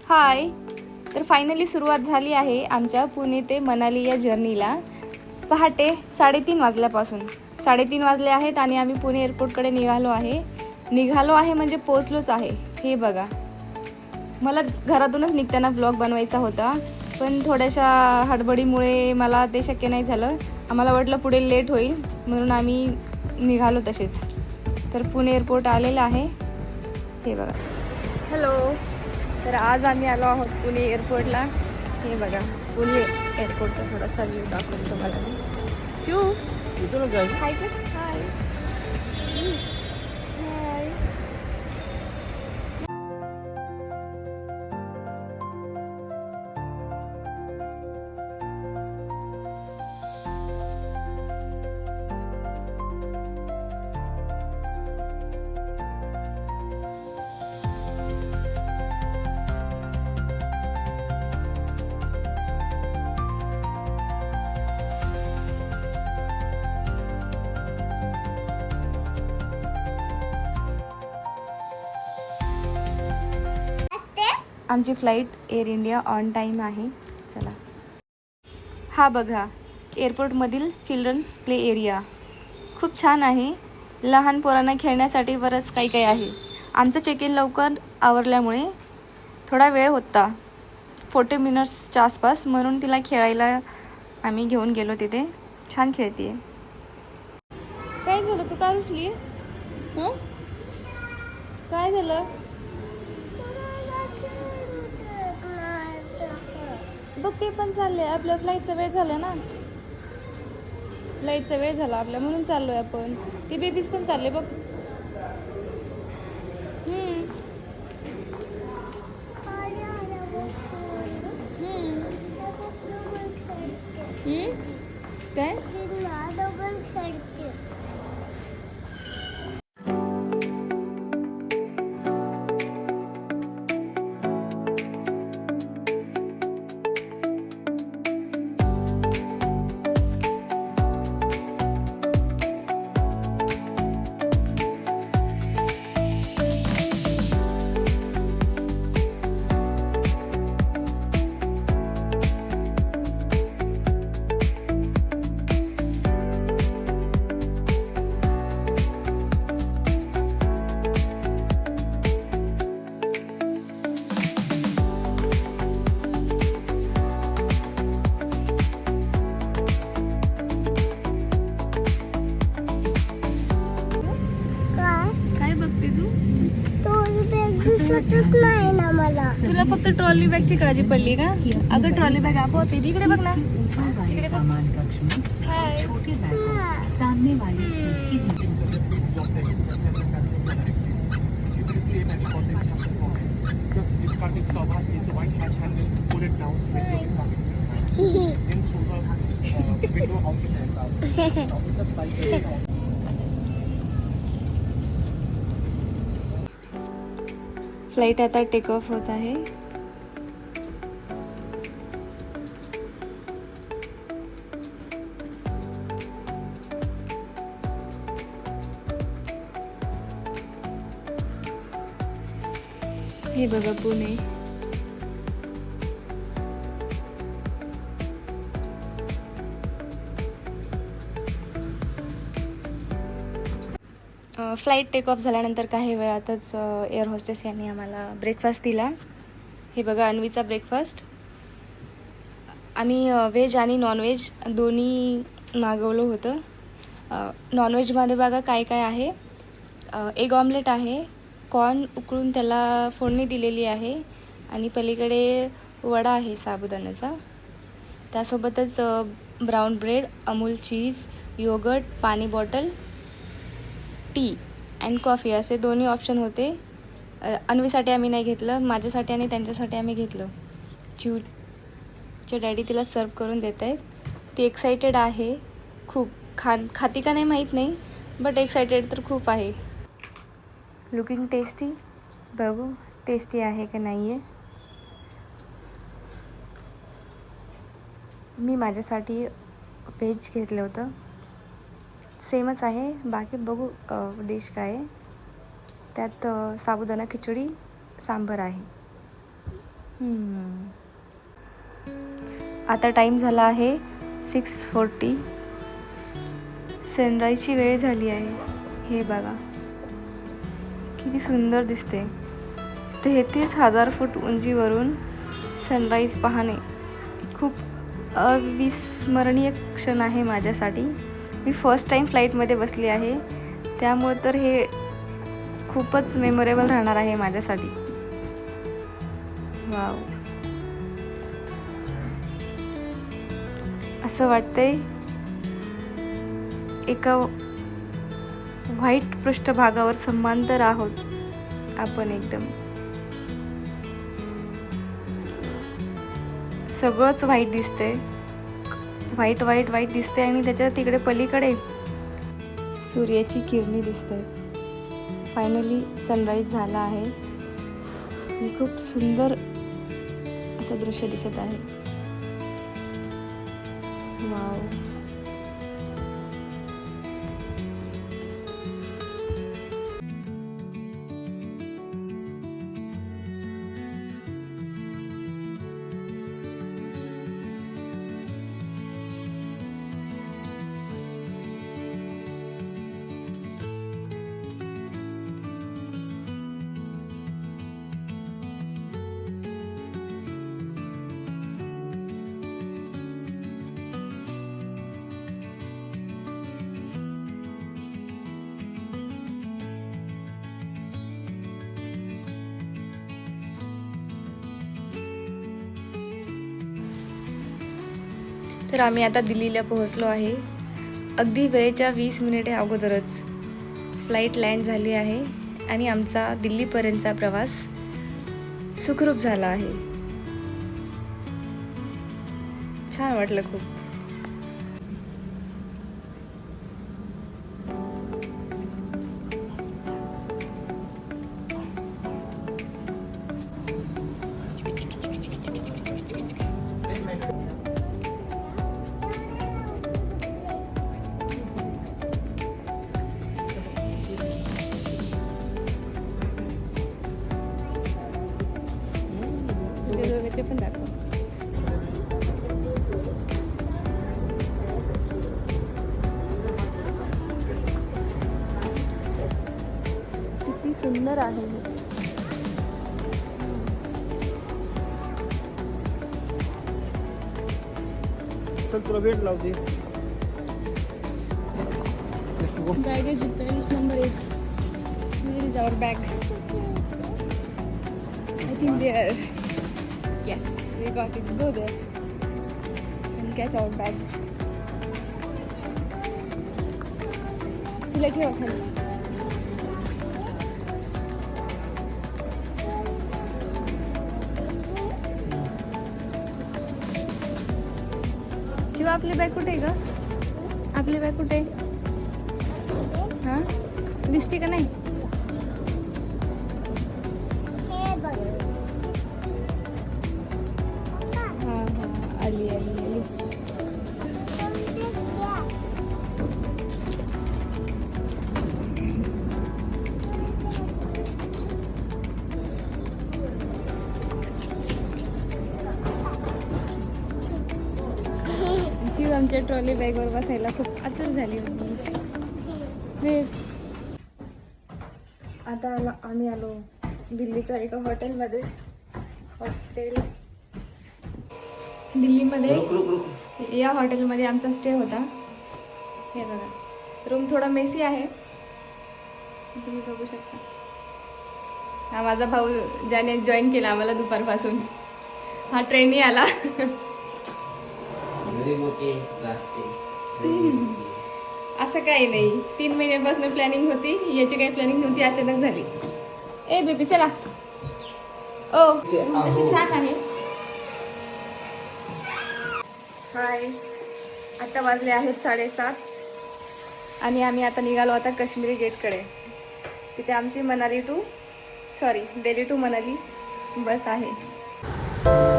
हाय. तर फायनली सुरुवात झाली आहे आमच्या पुणे ते मनाली या जर्नीला. पहाटे 3:30 वाजल्यापासून 3:30 वाजले आहेत आणि आम्ही पुणे एअरपोर्टकडे निघालो आहे म्हणजे पोचलोच आहे. हे बघा, मला घरातूनच निघताना ब्लॉग बनवायचा होता, पण थोड्याशा हडबडीमुळे मला ते शक्य नाही झालं. आम्हाला वाटलं पुढे लेट होईल म्हणून आम्ही निघालो तसेच. तर पुणे एअरपोर्ट आलेलं आहे. हे बघा. हॅलो. तर आज आम्ही आलो आहोत पुणे एअरपोर्टला. हे बघा, पुणे एअरपोर्टचा थोडासा व्ह्यू दाखवतो तुम्हाला मी. चू हाय कर. हाय. हाय. आमची flight air India on time आहे. चला. हा बघा, एअरपोर्टमधील चिल्ड्रन्स प्ले एरिया खूप छान आहे. लहान पोरांना खेळण्यासाठी बरंच काही काही आहे. आमचं चेक इन लवकर आवरल्यामुळे थोडा वेळ होता, 40 मिनिट्सच्या आसपास, म्हणून तिला खेळायला आम्ही घेऊन गेलो. तिथे छान खेळते. काय झालं, तू का रुसली? काय झालं? बघ, ते पण चालले. आपल्या फ्लाईटचा वेळ झाला ना, फ्लाईटचा वेळ झाला आपल्या, म्हणून चाललोय आपण. ते बेबीज पण चालले बघ. काय बघते तू? नाही ना मला. तुला फक्त ट्रॉली बॅगची काळजी पडली का? अगं, ट्रॉली बॅग आपोआप येते. इकडे बघ ना, इकडे बघ. हाय. सामने वाली सीट की नीचे just discard this cover. It's a white hatch handle. Pull it down. Then through the window out and with the slide. Flight आता टेक ऑफ होत आहे. हे बघा पुणे. फ्लाईट टेक ऑफ झाल्यानंतर काही वेळातच एअर होस्टेस यांनी आम्हाला ब्रेकफास्ट दिला. हे बघा, अन्वीचा ब्रेकफास्ट. आम्ही व्हेज आणि नॉनव्हेज दोन्ही मागवलं होतं. नॉनव्हेजमध्ये बघा काय काय आहे. एग ऑमलेट आहे, कॉर्न उकळून त्याला फोडणी दिलेली आहे, आणि पलीकडे वडा आहे साबुदाण्याचा. त्यासोबतच ब्राऊन ब्रेड, अमूल चीज, योगर्ट, पाणी बॉटल, टी अँड कॉफी असे दोन्ही ऑप्शन होते. अन्वीसाठी आम्ही नाही घेतलं, माझ्यासाठी आणि त्यांच्यासाठी आम्ही घेतलं. चिवच्या डॅडी तिला सर्व करून देत आहेत. ती एक्सायटेड आहे खूप. खाती का नाही माहीत नाही, बट एक्सायटेड तर खूप आहे. Looking tasty. बघू टेस्टी आहे का नाही आहे. मी माझ्यासाठी व्हेज घेतलं होतं. सेमच आहे. बाकी बघू डिश काय आहे. त्यात साबुदाणा खिचडी सांबार आहे. आता टाइम झाला आहे 6:40. सनराईजची वेळ झाली आहे. हे बघा किती सुंदर दिसते. 33,000 फूट उंचीवरून सनराईज पाहणे खूप अविस्मरणीय क्षण आहे माझ्यासाठी. मी फर्स्ट टाईम फ्लाईटमध्ये बसली आहे, त्यामुळे तर हे खूपच मेमोरेबल राहणार आहे माझ्यासाठी. वाव, असं वाटतंय एका व्हाईट पृष्ठभागावर समांतर आहोत आपण. एकदम सगळंच व्हाईट दिसतंय, व्हाईट व्हाईट व्हाईट दिसते आणि त्याच्या तिकडे पलीकडे सूर्याची किरणे दिसतात. फायनली सनराईज झाला आहे आणि खूप सुंदर असं दृश्य दिसत आहे. वाव, तर आम्ही आता दिल्लीला पोहोचलो आहे. अगदी वेळेच्या 20 मिनिटे अगोदरच फ्लाईट लँड झाली आहे आणि आमचा दिल्लीपर्यंतचा प्रवास सुखरूप झाला आहे. छान वाटलं खूप. ते पण दाखव. किती सुंदर आहे. चल तुला वेट लावते. Baggage number 1. Where is our bag? I think there. Yes, we got it. Go there and catch our bag. तिला ठेव खाली. शिवा, आपली बॅग कुठे आहे ग? आपली बॅग कुठे आहे? हां, दिसते का नाही? आली आली आली. जीव आमच्या ट्रॉली बॅगवर बसायला खूप आतुर झाली होती. आता आम्ही आलो दिल्लीच्या एका हॉटेलमध्ये. दिल्लीमध्ये या हॉटेलमध्ये आमचा स्टे होता. हे बघा, रूम थोडा मेसी आहे, तुम्ही बघू शकता. हा माझा भाऊ ज्याने जॉईन केला आम्हाला दुपारपासून. हा ट्रेननी आला. असं काही नाही, 3 महिन्यापासून प्लॅनिंग होती. याची काही प्लॅनिंग नव्हती, अचानक झाली. ए बेबी चला. ओ कशी छान आहे. हाय, आता वाजले आहेत 7:30 आणि आम्ही आता निघालो आता काश्मीरी गेटकडे. तिथे आमची दिल्ली टू मनाली बस आहे.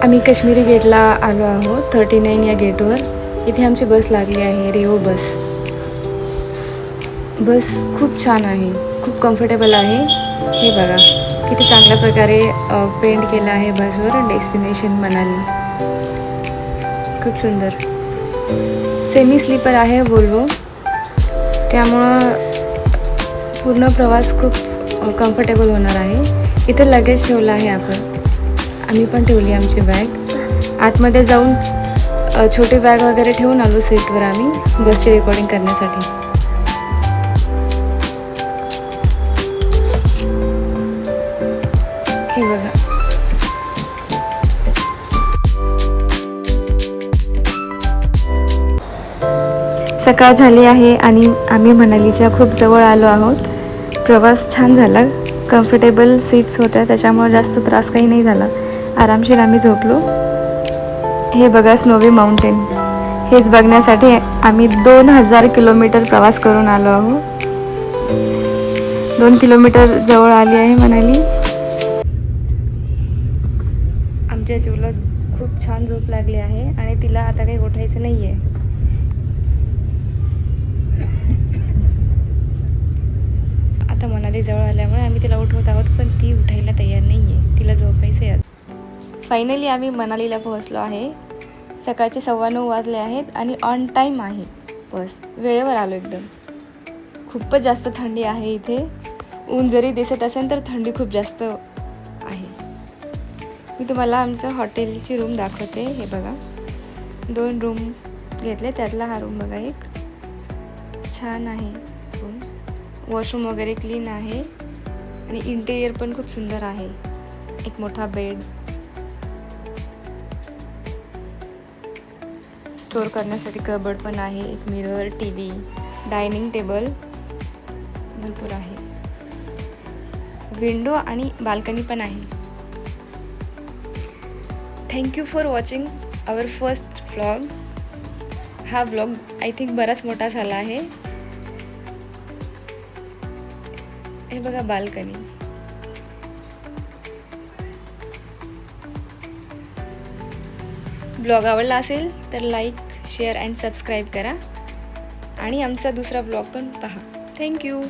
आम्ही काश्मीरी गेटला आलो आहोत. 39 या गेटवर. इथे आमची बस लागली आहे, रेओ बस. बस खूप छान आहे, खूप कम्फर्टेबल आहे. हे बघा, किती चांगल्या प्रकारे पेंट केलं आहे बसवर डेस्टिनेशन मनाली. खूप सुंदर. सेमी स्लीपर आहे वोल्वो, त्यामुळं पूर्ण प्रवास खूप कम्फर्टेबल होणार आहे. इथे लगेज ठेवलं आहे आम्ही पण ठेवली आमची बॅग. आतमध्ये जाऊन छोटी बॅग वगैरे ठेवून आलो सीटवर आम्ही बसची रेकॉर्डिंग करण्यासाठी. हे बघा, सकाळ झाली आहे आणि आम्ही मनालीच्या खूप जवळ आलो आहोत. प्रवास छान झाला. कम्फर्टेबल सीट्स होत्या, त्याच्यामुळे जास्त त्रास काही नाही झाला. आरामशीर आम्ही झोपलो. हे बघा स्नोवी माउंटेन. हेच बघण्यासाठी आम्ही 2000 किलोमीटर प्रवास करून आलो आहोत. 2 किलोमीटर जवळ आली आहे मनाली. आमच्या चिवला खूप छान झोप लागली आहे आणि तिला आता काही उठायचं नाही आहे. आता मनाली जवळ आल्यामुळे आम्ही तिला उठवत आहोत, पण ती उठायला तयार नाही आहे. तिला झोपायचं आहे. फायनली आम्ही मनालीला पोहोचलो आहे. सकाळचे 9:15 वाजले आहेत आणि ऑन टाईम आहे बस. वेळेवर आलो एकदम. खूपच जास्त थंडी आहे इथे. ऊन जरी दिसत असेल तर थंडी खूप जास्त आहे. मी तुम्हाला आमच्या हॉटेलची रूम दाखवते. हे बघा, 2 रूम घेतले, त्यातला हा रूम बघा. एक छान आहे रूम. वॉशरूम वगैरे क्लीन आहे आणि इंटेरियर पण खूप सुंदर आहे. एक मोठा बेड, स्टोअर करण्यासाठी कबर्ड पण आहे. एक मिरर, टीव्ही, डायनिंग टेबल भरपूर आहे. विंडो आणि बाल्कनी पण आहे. Thank you for watching our first vlog. हा व्लॉग आय थिंक बराच मोठा झाला आहे. हे बघा बाल्कनी. ब्लॉग आवडला असेल तर लाईक, शेअर अँड सबस्क्राईब करा आणि आमचा दुसरा ब्लॉग पण पहा. थँक्यू.